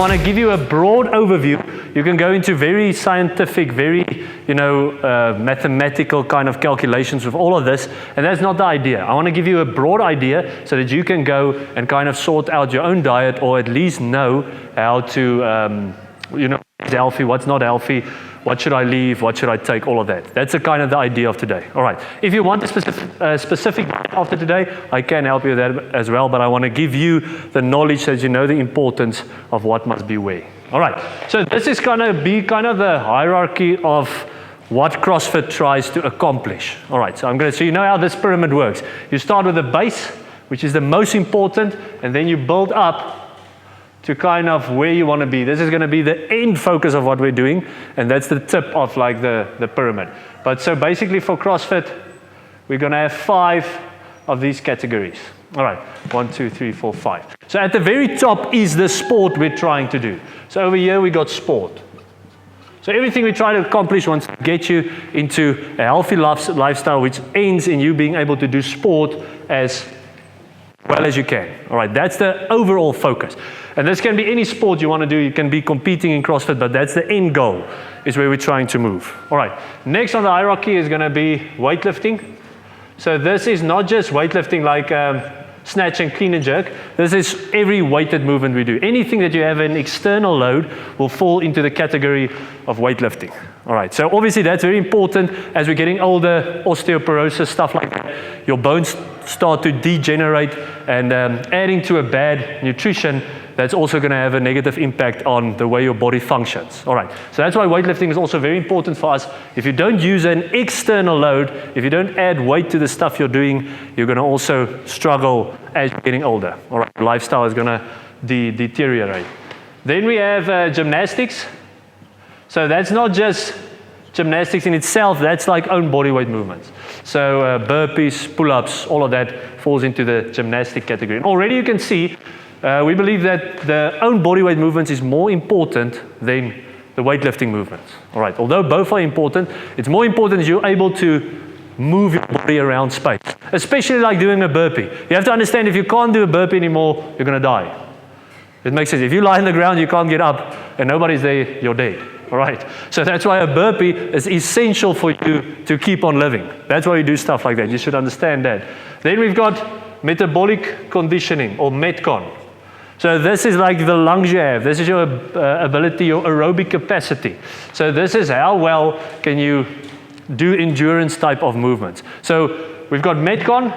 want to give you a broad overview. You can go into very scientific, very, mathematical kind of calculations with all of this, and that's not the idea. I want to give you a broad idea so that you can go and kind of sort out your own diet, or at least know how to, what's healthy, what's not healthy, what should I leave, what should I take, all of that. That's the kind of the idea of today. All right. If you want a specific after today, I can help you with that as well, but I want to give you the knowledge so that you know the importance of what must be where. All right. So this is going to be kind of the hierarchy of what CrossFit tries to accomplish. All right. So you know how this pyramid works. You start with the base, which is the most important, and then you build up to kind of where you want to be. This is going to be the end focus of what we're doing, and that's the tip of like the pyramid. But so basically for CrossFit, we're going to have 5 of these categories. All right, 1, 2, 3, 4, 5. So at the very top is the sport we're trying to do. So over here we got sport. So everything we try to accomplish wants to get you into a healthy lifestyle, which ends in you being able to do sport as well as you can. All right, that's the overall focus. And this can be any sport you want to do. You can be competing in CrossFit, but that's the end goal, is where we're trying to move. All right, next on the hierarchy is going to be weightlifting. So this is not just weightlifting like snatch and clean and jerk. This is every weighted movement we do. Anything that you have an external load will fall into the category of weightlifting. All right, so obviously that's very important as we're getting older, osteoporosis, stuff like that. Your bones start to degenerate, and adding to a bad nutrition, that's also going to have a negative impact on the way your body functions. All right, so that's why weightlifting is also very important for us. If you don't use an external load, if you don't add weight to the stuff you're doing, you're going to also struggle as you're getting older. All right, lifestyle is going to deteriorate. Then we have gymnastics. So that's not just gymnastics in itself, that's like own body weight movements. So burpees, pull-ups, all of that falls into the gymnastic category. And already you can see, we believe that the own body weight movements is more important than the weightlifting movements. All right, although both are important, it's more important that you're able to move your body around space, especially like doing a burpee. You have to understand, if you can't do a burpee anymore, you're going to die. It makes sense. If you lie on the ground, you can't get up, and nobody's there, you're dead. All right, so that's why a burpee is essential for you to keep on living. That's why you do stuff like that. You should understand that. Then we've got metabolic conditioning, or Metcon. So this is like the lungs you have. This is your ability, your aerobic capacity. So this is how well can you do endurance type of movements. So we've got Metcon.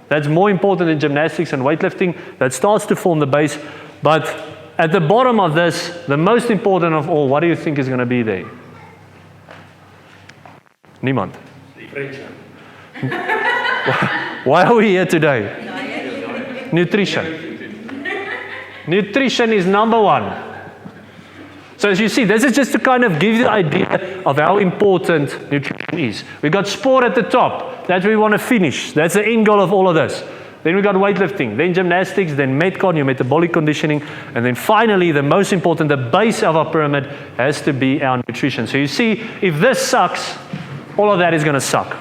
That's more important than gymnastics and weightlifting. That starts to form the base. But at the bottom of this, the most important of all, what do you think is going to be there? Niemand. Why are we here today? Nutrition. Nutrition is number 1. So as you see, this is just to kind of give you the idea of how important nutrition is. We got sport at the top. That's where we want to finish. That's the end goal of all of this. Then we got weightlifting, then gymnastics, then Metcon, your metabolic conditioning, and then finally, the most important, the base of our pyramid has to be our nutrition. So you see, if this sucks, all of that is going to suck.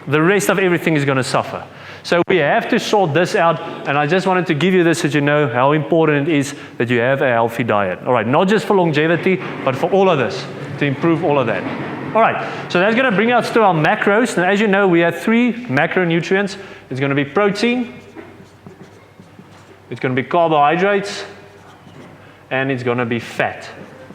The rest of everything is going to suffer. So we have to sort this out, and I just wanted to give you this so you know how important it is that you have a healthy diet. All right, not just for longevity, but for all of this, to improve all of that. All right, so that's going to bring us to our macros. Now, as you know, we have 3 macronutrients. It's going to be protein, it's going to be carbohydrates, and it's going to be fat.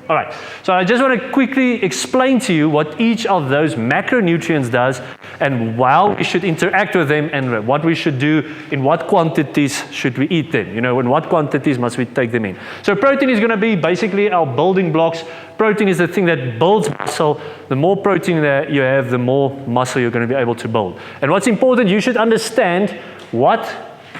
All right, so I just want to quickly explain to you what each of those macronutrients does and how we should interact with them and what we should do, in what quantities should we eat them, in what quantities must we take them in. So protein is going to be basically our building blocks. Protein is the thing that builds muscle. The more protein that you have, the more muscle you're going to be able to build. And what's important, you should understand what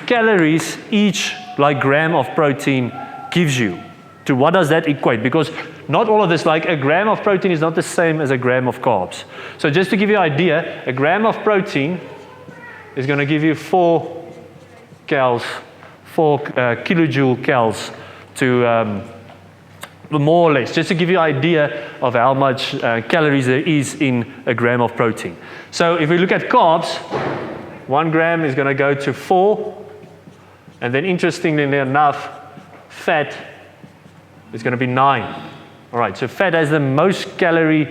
calories each gram of protein gives you. To what does that equate? Because not all of this, like a gram of protein is not the same as a gram of carbs. So just to give you an idea, a gram of protein is going to give you 4 kilojoule calories to more or less, just to give you an idea of how much calories there is in a gram of protein. So if we look at carbs, 1 gram is going to go to 4, and then interestingly enough, fat It's going to be 9. All right, so fat is the most calorie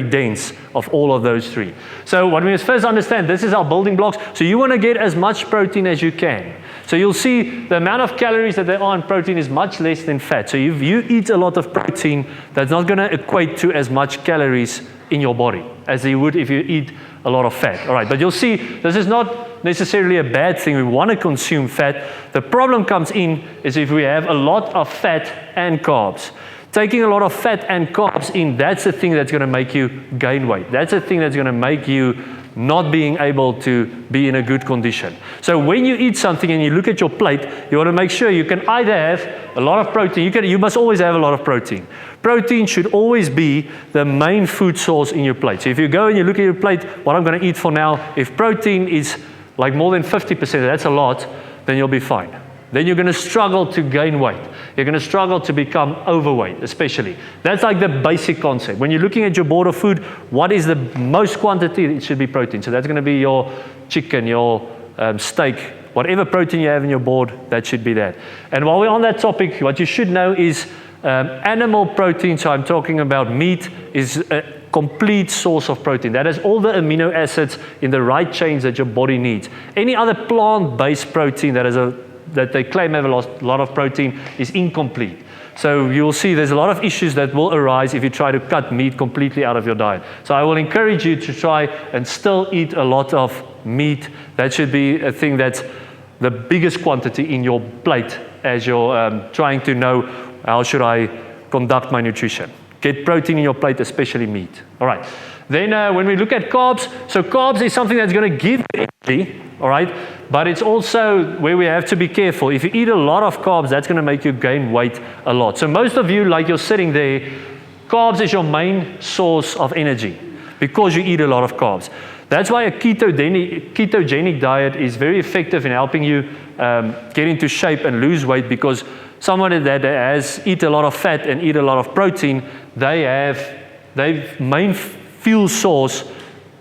dense of all of those 3. So what we must first understand, this is our building blocks. So you want to get as much protein as you can. So you'll see the amount of calories that there are in protein is much less than fat. So if you eat a lot of protein, that's not going to equate to as much calories in your body as you would if you eat a lot of fat. All right, but you'll see this is not necessarily a bad thing. We want to consume fat. The problem comes in is if we have a lot of fat and carbs. Taking a lot of fat and carbs in, that's the thing that's going to make you gain weight. That's the thing that's going to make you not being able to be in a good condition. So when you eat something and you look at your plate, you want to make sure you can either have a lot of protein. You must always have a lot of protein. Protein should always be the main food source in your plate. So if you go and you look at your plate, what I'm going to eat for now, if protein is like more than 50%, that's a lot, then you'll be fine. Then you're going to struggle to gain weight. You're going to struggle to become overweight, especially. That's like the basic concept. When you're looking at your board of food, what is the most quantity? It should be protein. So that's going to be your chicken, your steak, whatever protein you have in your board, that should be that. And while we're on that topic, what you should know is animal protein, so I'm talking about meat, is a complete source of protein. That has all the amino acids in the right chains that your body needs. Any other plant-based protein that they claim have a lot of protein is incomplete. So you'll see there's a lot of issues that will arise if you try to cut meat completely out of your diet. So I will encourage you to try and still eat a lot of meat. That should be a thing that's the biggest quantity in your plate as you're trying to know how should I conduct my nutrition. Get protein in your plate, especially meat. All right. Then when we look at carbs, so carbs is something that's going to give energy, all right? But it's also where we have to be careful. If you eat a lot of carbs, that's going to make you gain weight a lot. So most of you, like you're sitting there, carbs is your main source of energy because you eat a lot of carbs. That's why a ketogenic diet is very effective in helping you get into shape and lose weight, because someone that has eat a lot of fat and eat a lot of protein, their main fuel source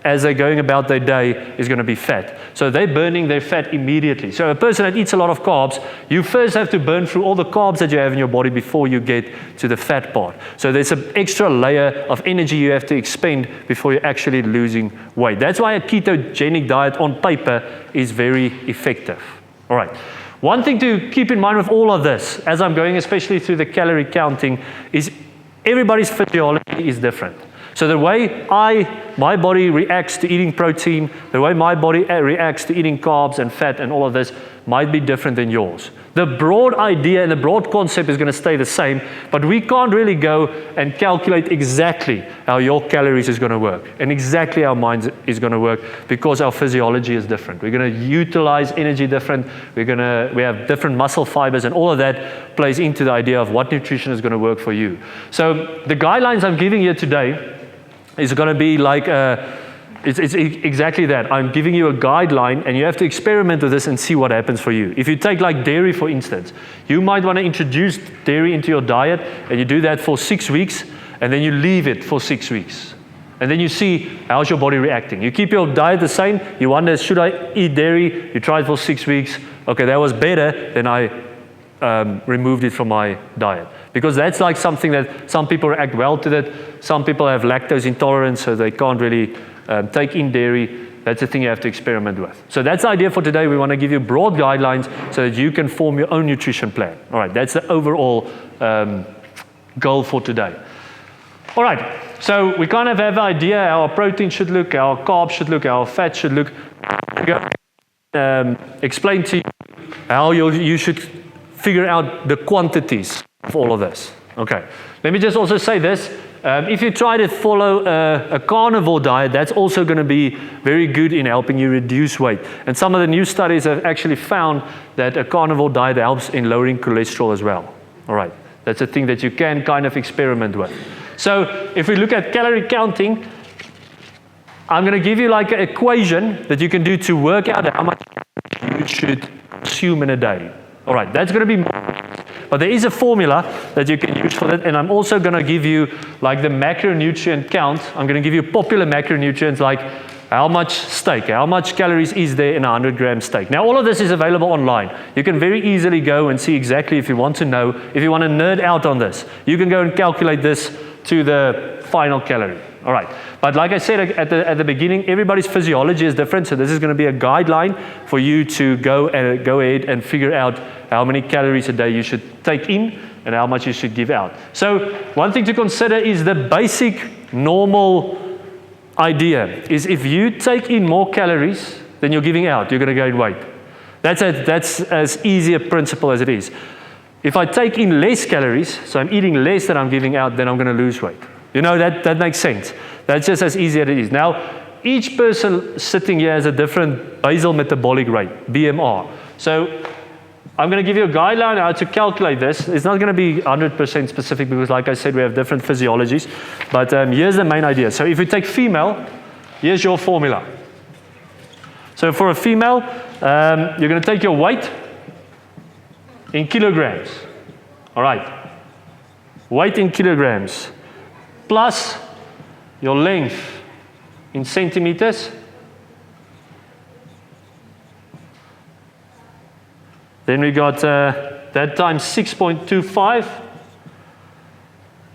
as they're going about their day is going to be fat. So they're burning their fat immediately. So a person that eats a lot of carbs, you first have to burn through all the carbs that you have in your body before you get to the fat part. So there's an extra layer of energy you have to expend before you're actually losing weight. That's why a ketogenic diet on paper is very effective. All right. One thing to keep in mind with all of this, as I'm going especially through the calorie counting, is everybody's physiology is different. So the way my body reacts to eating protein, the way my body reacts to eating carbs and fat and all of this might be different than yours. The broad idea and the broad concept is going to stay the same, but we can't really go and calculate exactly how your calories is going to work and exactly how mine is going to work, because our physiology is different. We're going to utilize energy different. We have different muscle fibers, and all of that plays into the idea of what nutrition is going to work for you. So the guidelines I'm giving you today is going to be like it's exactly that. I'm giving you a guideline, and you have to experiment with this and see what happens for you. If you take like dairy, for instance, you might want to introduce dairy into your diet, and you do that for 6 weeks, and then you leave it for 6 weeks. And then you see how's your body reacting. You keep your diet the same. You wonder, should I eat dairy? You try it for 6 weeks. Okay, that was better. Then I removed it from my diet. Because that's like something that some people react well to that. Some people have lactose intolerance, so they can't really take in dairy. That's the thing you have to experiment with. So that's the idea for today. We want to give you broad guidelines so that you can form your own nutrition plan. All right, that's the overall goal for today. All right, so we kind of have an idea how our protein should look, how our carbs should look, how our fat should look. Explain to you how you should figure out the quantities of all of this. Okay, let me just also say this. If you try to follow a carnivore diet, that's also going to be very good in helping you reduce weight. And some of the new studies have actually found that a carnivore diet helps in lowering cholesterol as well. All right, that's a thing that you can kind of experiment with. So if we look at calorie counting, I'm going to give you like an equation that you can do to work out how much you should consume in a day. All right, that's going to be more. But there is a formula that you can use for that, and I'm also going to give you like the macronutrient count. I'm going to give you popular macronutrients like How much steak? How much calories is there in a 100-gram steak? Now, all of this is available online. You can very easily go and see exactly if you want to know, if you want to nerd out on this. You can go and calculate this to the final calorie. All right. But like I said at the beginning, everybody's physiology is different, so this is going to be a guideline for you to go ahead and figure out how many calories a day you should take in and how much you should give out. So one thing to consider is the basic normal idea is if you take in more calories than you're giving out, you're going to gain weight. That's as easy a principle as it is. If I take in less calories, so I'm eating less than I'm giving out, then I'm going to lose weight. You know, that makes sense. That's just as easy as it is. Now, each person sitting here has a different basal metabolic rate, BMR. So I'm going to give you a guideline how to calculate this. It's not going to be 100% specific because, like I said, we have different physiologies. But here's the main idea. So if you take female, here's your formula. So for a female, you're going to take your weight in kilograms. All right. Weight in kilograms plus your length in centimeters. Then we got that times 6.25,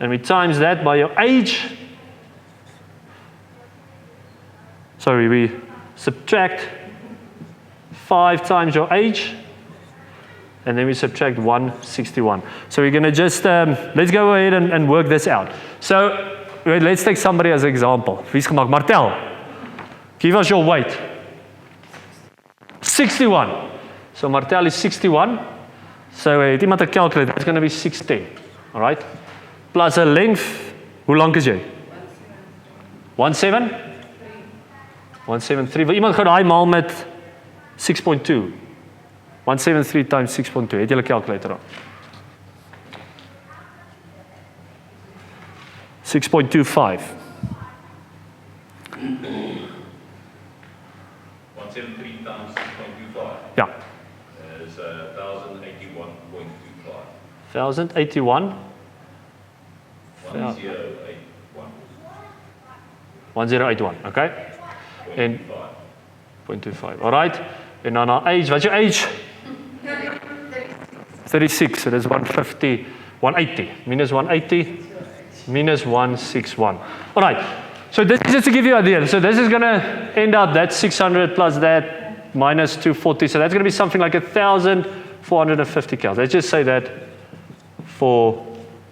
and we times that by your age. Sorry, we subtract 5 times your age, and then we subtract 161. So we're going to just, let's go ahead and work this out. So let's take somebody as an example. Wie's gemaakt? Martel, give us your weight. 61. So Martel is 61. So het iemand 'n calculator, it's going to be 610. All right? Plus a length, hoe lank is jy? 17? 173. Wil iemand gou daai maal met 6.2? 173 times 6.2. Het jy 'n calculator aan? 6.25. 173 times 6.25. Ja. Is 1081.25. 1081. 1081. 1081, okay? En 0.25. All right. En dan our age, what's your age? 36. So that's 150, 180. Minus 180, minus 161. All right. So this is just to give you an idea. So this is going to end up that 600 plus that minus 240. So that's going to be something like 1,450 calories. Let's just say that for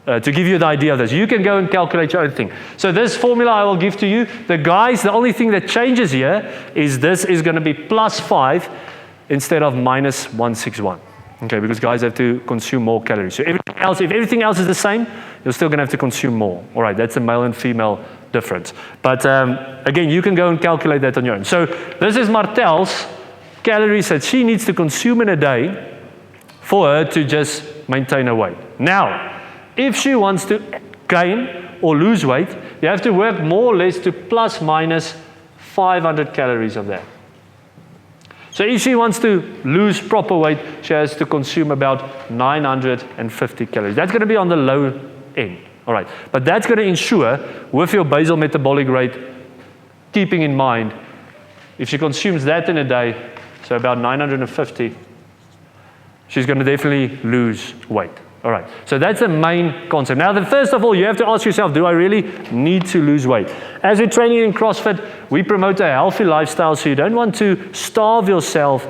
to give you the idea of this. You can go and calculate your own thing. So this formula I will give to you. The guys, the only thing that changes here is this is going to be plus 5 instead of minus 161. Okay, because guys have to consume more calories. So everything else, if everything else is the same, you're still going to have to consume more. All right, that's a male and female difference. But again, you can go and calculate that on your own. So this is Martel's calories that she needs to consume in a day for her to just maintain her weight. Now, if she wants to gain or lose weight, you have to work more or less to plus minus 500 calories of that. So if she wants to lose proper weight, she has to consume about 950 calories. That's going to be on the low end. All right. But that's going to ensure, with your basal metabolic rate, keeping in mind, if she consumes that in a day, so about 950, she's going to definitely lose weight. All right. So that's the main concept. Now, first of all, you have to ask yourself, do I really need to lose weight? As we're training in CrossFit, we promote a healthy lifestyle, so you don't want to starve yourself,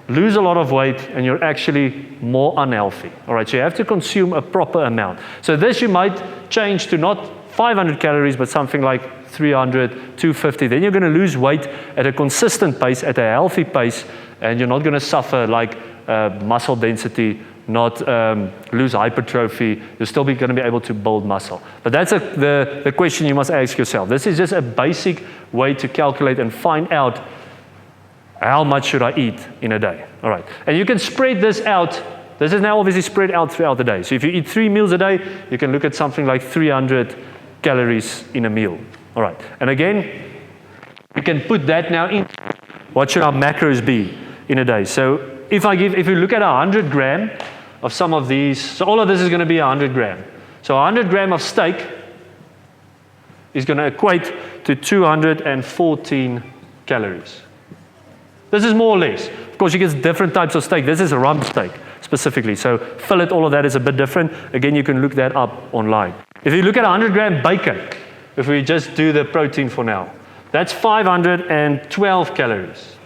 lose a lot of weight, and you're actually more unhealthy. All right. So you have to consume a proper amount. So this you might change to not 500 calories, but something like 300, 250. Then you're going to lose weight at a consistent pace, at a healthy pace, and you're not going to suffer like muscle density, not lose hypertrophy. You'll still be going to be able to build muscle. But that's the question you must ask yourself. This is just a basic way to calculate and find out how much should I eat in a day. All right. And you can spread this out. This is now obviously spread out throughout the day. So if you eat 3 meals a day, you can look at something like 300 calories in a meal. All right. And again, we can put that now in. What should our macros be in a day? So if you look at 100 gram of some of these, so all of this is going to be 100 gram. So 100 gram of steak is going to equate to 214 calories. This is more or less. Of course, you get different types of steak. This is a rump steak specifically. So fillet, all of that is a bit different. Again, you can look that up online. If you look at 100 gram bacon, if we just do the protein for now, that's 512 calories.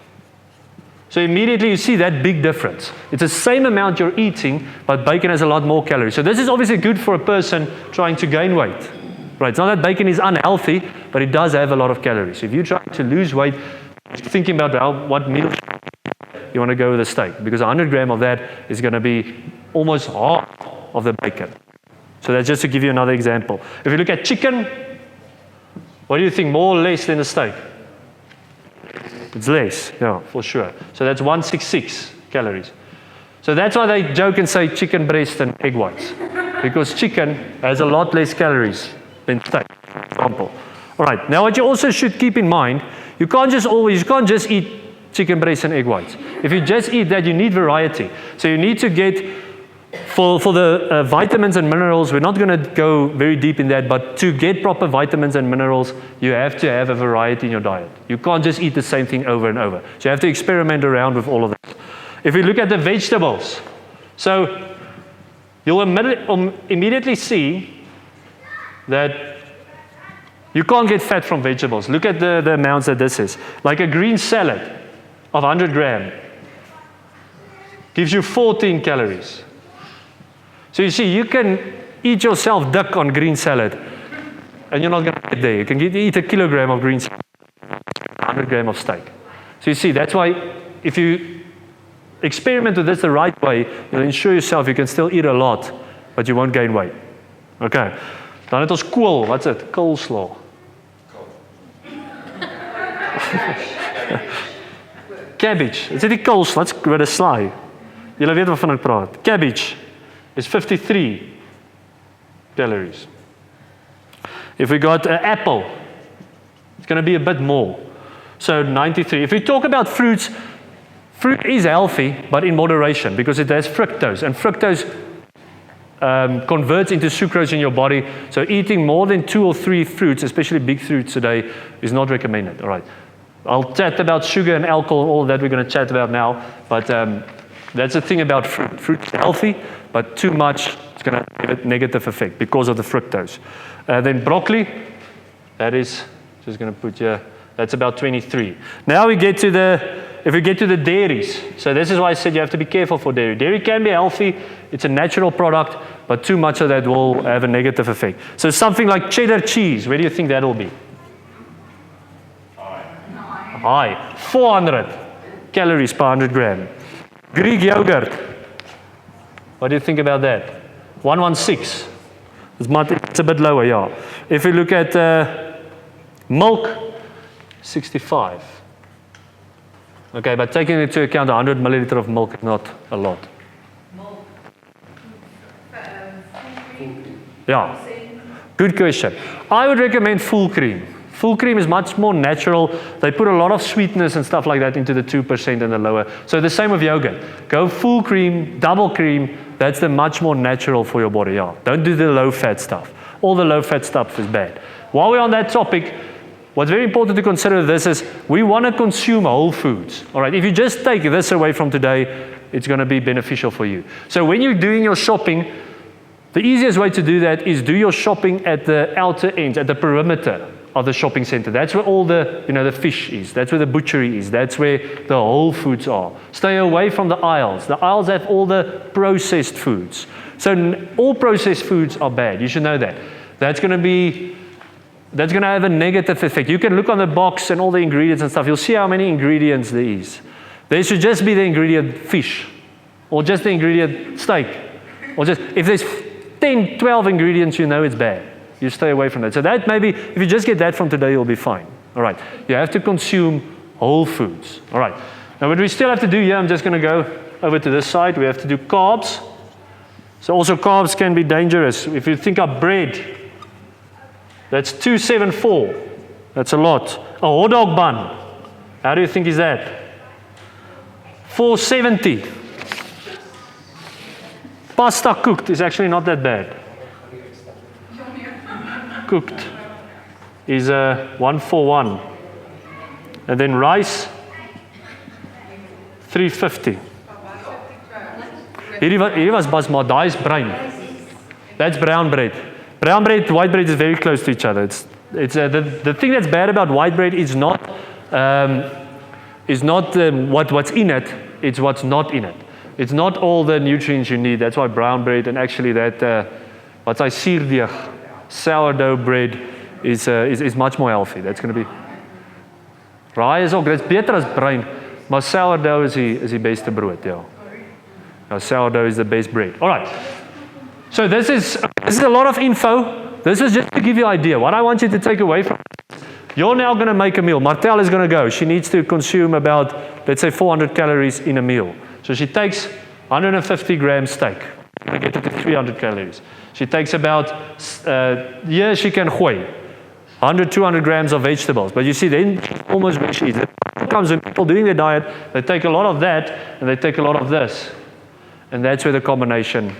So immediately you see that big difference. It's the same amount you're eating, but bacon has a lot more calories. So this is obviously good for a person trying to gain weight. Right? It's not that bacon is unhealthy, but it does have a lot of calories. So if you're trying to lose weight, thinking about what meal you want to go with a steak, because 100 gram of that is going to be almost half of the bacon. So that's just to give you another example. If you look at chicken, what do you think, more or less than a steak? It's less, yeah, for sure. So that's 166 calories. So that's why they joke and say chicken breast and egg whites, because chicken has a lot less calories than steak, for example. All right, now what you also should keep in mind, you can't just eat chicken breast and egg whites. If you just eat that, you need variety. So you need to get, for the vitamins and minerals, we're not going to go very deep in that, but to get proper vitamins and minerals, you have to have a variety in your diet. You can't just eat the same thing over and over. So you have to experiment around with all of this. If we look at the vegetables, so you'll immediately see that you can't get fat from vegetables. Look at the amounts that this is. Like a green salad of 100 gram gives you 14 calories. So you see, you can eat yourself duck on green salad, and you're not going to get there. You can eat a kilogram of green salad, 100 gram of steak. So you see, that's why if you experiment with this the right way, you'll ensure yourself you can still eat a lot, but you won't gain weight. Okay. Dan het ons kool. Wat's dit? Coleslaw. Cabbage. Is dit die coleslaw? Wat's with a sly? Julle weet waarvan ek praat. Cabbage is 53 calories. If we got an apple, it's going to be a bit more. So 93. If we talk about fruits, fruit is healthy, but in moderation, because it has fructose. And fructose converts into sucrose in your body. So eating more than 2 or 3 fruits, especially big fruits today, is not recommended. All right. I'll chat about sugar and alcohol, all of that we're going to chat about now. But that's the thing about fruit. Fruit is healthy, but too much is going to have a negative effect because of the fructose. Then broccoli, that is, just going to put here, that's about 23. Now we get to if we get to the dairies. So this is why I said you have to be careful for dairy. Dairy can be healthy, it's a natural product, but too much of that will have a negative effect. So something like cheddar cheese, where do you think that will be? High. 400 calories per 100 gram. Greek yogurt. What do you think about that? 116. It's a bit lower, yeah. If we look at milk, 65. Okay, but taking into account 100 milliliter of milk is not a lot. Milk. Yeah. Good question. I would recommend full cream. Full cream is much more natural. They put a lot of sweetness and stuff like that into the 2% and the lower. So the same with yogurt. Go full cream, double cream. That's the much more natural for your body. Yeah. Don't do the low-fat stuff. All the low-fat stuff is bad. While we're on that topic, what's very important to consider this is we want to consume whole foods. All right. If you just take this away from today, it's going to be beneficial for you. So when you're doing your shopping, the easiest way to do that is do your shopping at the outer ends, at the perimeter of the shopping center. That's where all the, the fish is. That's where the butchery is. That's where the whole foods are. Stay away from the aisles. The aisles have all the processed foods. So all processed foods are bad. You should know that. That's going to have a negative effect. You can look on the box and all the ingredients and stuff. You'll see how many ingredients there is. There should just be the ingredient fish, or just the ingredient steak, or just, if there's 10, 12 ingredients, it's bad. You stay away from that. So that maybe, if you just get that from today, you'll be fine. All right. You have to consume whole foods. All right. Now what we still have to do here, I'm just going to go over to this side. We have to do carbs. So also carbs can be dangerous. If you think of bread, that's 274. That's a lot. A hot dog bun. How do you think is that? 470. Pasta cooked is actually not that bad. Cooked is 141. And then rice, 350. Hierdie was basmati, daai is bruin. That's brown bread. Brown bread, white bread is very close to each other. The thing that's bad about white bread is not what's in it, it's what's not in it. It's not all the nutrients you need. That's why brown bread and actually that what's suurdeeg, sourdough bread is much more healthy. That's going to be raai is ook, dit's beter as bruin, maar sourdough is die beste brood, ja. Now, sourdough is the best bread. All right. So this is a lot of info. This is just to give you an idea. What I want you to take away from this, you're now going to make a meal. Martel is going to go. She needs to consume about, let's say, 400 calories in a meal. So she takes 150 grams steak. We're going to get to 300 calories. She takes about, she can gooi 100, 200 grams of vegetables. But you see, then almost when she eats. It comes when people doing their diet, they take a lot of that, and they take a lot of this. And that's where the combination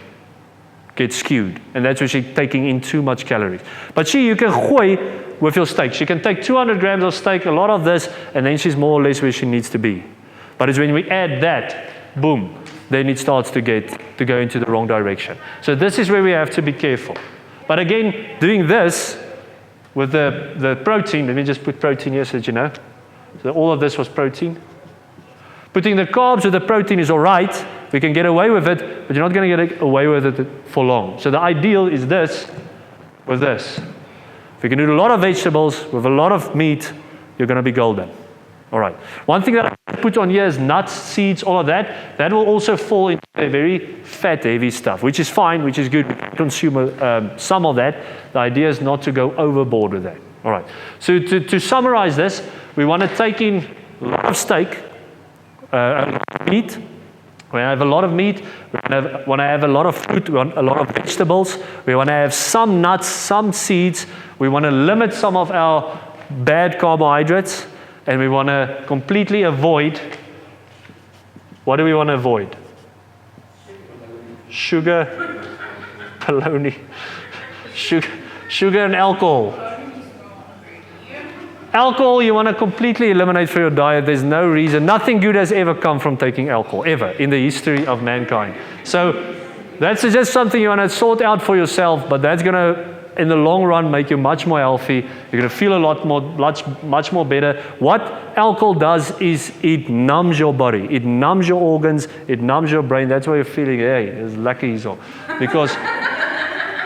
gets skewed. And that's where she's taking in too much calories. But you can gooi with your steak. She can take 200 grams of steak, a lot of this, and then she's more or less where she needs to be. But it's when we add that, boom, then it starts to go into the wrong direction. So this is where we have to be careful. But again, doing this with the protein, let me just put protein here so that you know. So all of this was protein. Putting the carbs with the protein is all right. We can get away with it, but you're not going to get away with it for long. So the ideal is this with this. If you can do a lot of vegetables with a lot of meat, you're going to be golden. All right. One thing that I put on here is nuts, seeds, all of that. That will also fall into a very fat, heavy stuff, which is fine, which is good. We can consume some of that. The idea is not to go overboard with that. All right. So to summarize this, we want to take in a lot of steak, a lot of meat. We have a lot of meat. We want to have a lot of fruit. We want a lot of vegetables. We want to have some nuts, some seeds. We want to limit some of our bad carbohydrates. And we want to completely avoid, what do we want to avoid? Sugar, bologna, sugar and alcohol. Alcohol, you want to completely eliminate from your diet. There's no reason. Nothing good has ever come from taking alcohol, ever, in the history of mankind. So that's just something you want to sort out for yourself, but that's going to, in the long run, make you much more healthy. You're going to feel a lot more, much more better. What alcohol does is it numbs your body. It numbs your organs. It numbs your brain. That's why you're feeling, hey, it's lucky so. Because,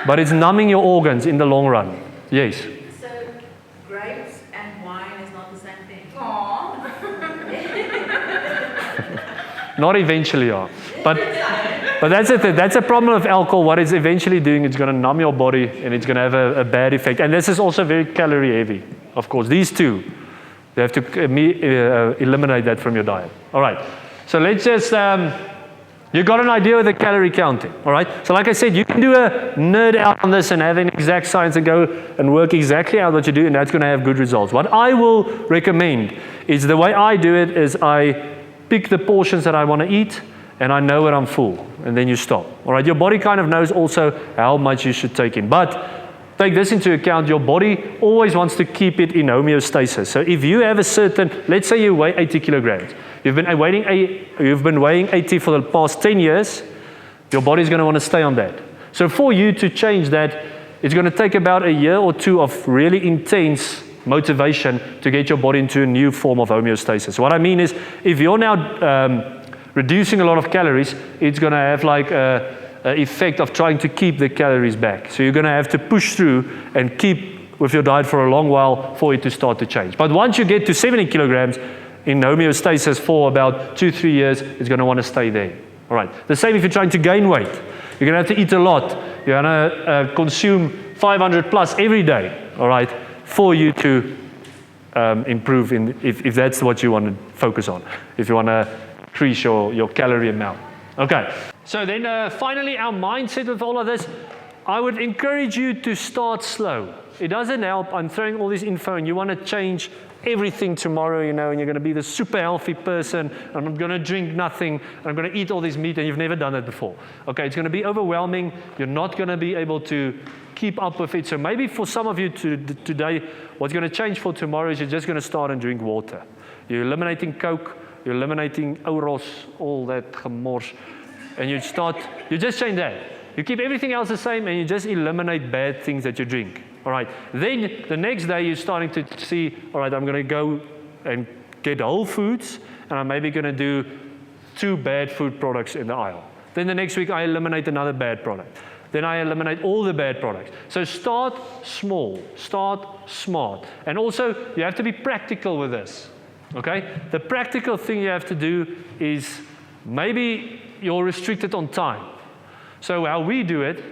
but it's numbing your organs in the long run. Yes? So, grapes and wine is not the same thing? Aww. Not eventually, yeah. But that's it. That's a problem of alcohol. What it's eventually doing, it's going to numb your body and it's going to have a bad effect. And this is also very calorie heavy, of course. These two, you have to eliminate that from your diet. All right. So let's just, you got an idea of the calorie counting. All right. So like I said, you can do a nerd out on this and have an exact science and go and work exactly out what you do, and that's going to have good results. What I will recommend is the way I do it is I pick the portions that I want to eat, and I know when I'm full, and then you stop. All right, your body kind of knows also how much you should take in. But take this into account, your body always wants to keep it in homeostasis. So if you have a certain, let's say you weigh 80 kilograms. You've been weighing 80 for the past 10 years, your body's going to want to stay on that. So for you to change that, it's going to take about a year or two of really intense motivation to get your body into a new form of homeostasis. What I mean is, if you're now reducing a lot of calories, it's going to have like an effect of trying to keep the calories back. So you're going to have to push through and keep with your diet for a long while for it to start to change. But once you get to 70 kilograms in homeostasis for about 2-3 years, it's going to want to stay there. All right. The same if you're trying to gain weight. You're going to have to eat a lot. You're going to consume 500 plus every day. All right, for you to improve if that's what you want to focus on. If you want to increase your calorie amount. Okay, so then finally our mindset with all of this, I would encourage you to start slow. it doesn't help. I'm throwing all this info and you want to change everything tomorrow, and you're going to be the super healthy person, and I'm going to drink nothing, and I'm going to eat all this meat, and you've never done it before. Okay, it's going to be overwhelming. You're not going to be able to keep up with it. So maybe for some of you today, what's going to change for tomorrow is you're just going to start and drink water. You're eliminating Coke, you're eliminating Oros, all that gemors, and you just change that. You keep everything else the same, and you just eliminate bad things that you drink. All right. Then the next day you're starting to see, all right, I'm going to go and get whole foods, and I'm maybe going to do 2 bad food products in the aisle. Then the next week I eliminate another bad product. Then I eliminate all the bad products. So start small, start smart. And also you have to be practical with this. Okay? The practical thing you have to do is maybe you're restricted on time. So how we do it,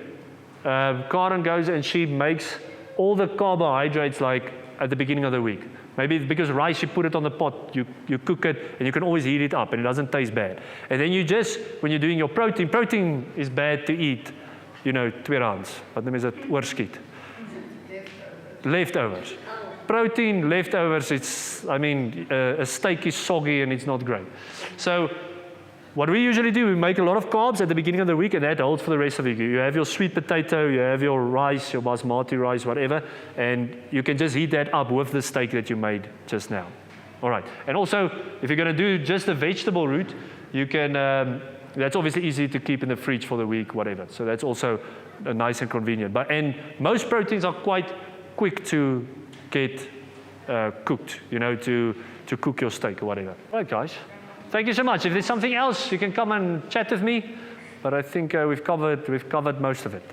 Karen goes and she makes all the carbohydrates like at the beginning of the week. Maybe because rice, you put it on the pot, you cook it, and you can always heat it up, and it doesn't taste bad. And then you just, when you're doing your protein is bad to eat, 2 rands. Wat noem is dit? Oorskiet. Leftovers. Protein, leftovers, a steak is soggy and it's not great. So what we usually do, we make a lot of carbs at the beginning of the week, and that holds for the rest of the week. You have your sweet potato, you have your rice, your basmati rice, whatever, and you can just heat that up with the steak that you made just now. All right. And also, if you're going to do just the vegetable route, you can, that's obviously easy to keep in the fridge for the week, whatever. So that's also nice and convenient. And most proteins are quite quick to get cooked, to cook your steak or whatever. All right, guys. Thank you so much. If there's something else, you can come and chat with me. But I think we've covered most of it.